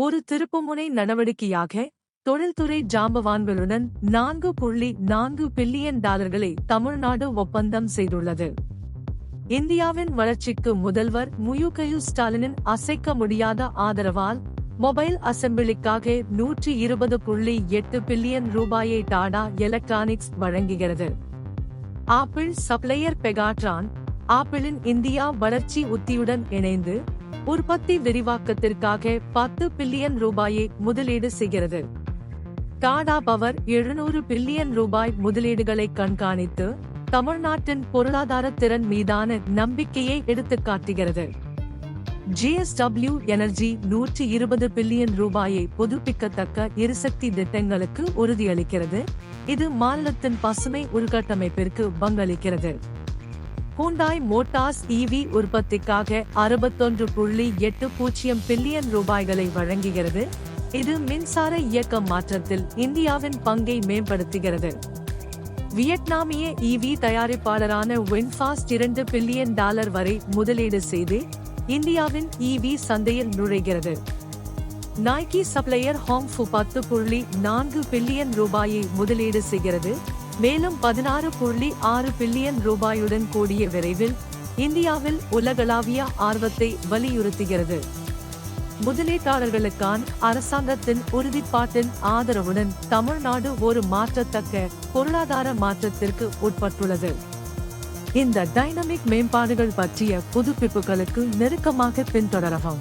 ஒரு திருப்புமுனை நடவடிக்கையாக தொழில்துறை ஜாம்பவான்களுடன் $4.4 பில்லியன் தமிழ்நாடு ஒப்பந்தம் செய்துள்ளது. இந்தியாவின் வளர்ச்சிக்கு முதல்வர் ஸ்டாலினின் அசைக்க முடியாத ஆதரவால் மொபைல் அசெம்பிளிக்காக $120.8 பில்லியன் டாடா எலக்ட்ரானிக்ஸ் வழங்குகிறது. ஆப்பிள் சப்ளையர் பெகாட்ரான் ஆப்பிளின் இந்தியா வளர்ச்சி உத்தியுடன் இணைந்து உற்பத்தி விரிவாக்கத்திற்காக $10 பில்லியன் முதலீடு செய்கிறது. டாடா பவர் $700 பில்லியன் முதலீடுகளை கண்காணித்து தமிழ்நாட்டின் பொருளாதார திறன் மீதான நம்பிக்கையை எடுத்துக்காட்டுகிறது. JSW எனர்ஜி $120 பில்லியன் புதுப்பிக்கத்தக்க எரிசக்தி திட்டங்களுக்கு உறுதியளிக்கிறது. இது மாநிலத்தின் பசுமை உள்கட்டமைப்பிற்கு பங்களிக்கிறது. ஹூண்டாய் மோட்டார்ஸ் EV உற்பத்திக்காக $61.80 பில்லியன் வழங்குகிறது. இது மின்சார இயக்க மாற்றத்தில் இந்தியாவின் பங்கை மேம்படுத்துகிறது. வியட்நாமிய EV தயாரிப்பாளரான வின்ஃபாஸ்ட் $2 பில்லியன் வரை முதலீடு செய்து இந்தியாவின் EV சந்தையில் நுழைகிறது. நைக்கி சப்ளையர் ஹாங்ஃபு $10.4 பில்லியன் முதலீடு செய்கிறது. மேலும் $16.6 பில்லியன் கூடிய விரைவில் இந்தியாவில் உலகளாவிய ஆர்வத்தை வலியுறுத்துகிறது. முதலீட்டாளர்களுக்கான அரசாங்கத்தின் உறுதிப்பாட்டின் ஆதரவுடன் தமிழ்நாடு ஒரு மாற்றத்தக்க பொருளாதார மாற்றத்திற்கு உட்பட்டுள்ளது. இந்த டைனமிக் மேம்பாடுகள் பற்றிய புதுப்பிப்புகளுக்கு நெருக்கமாக பின்தொடரவும்.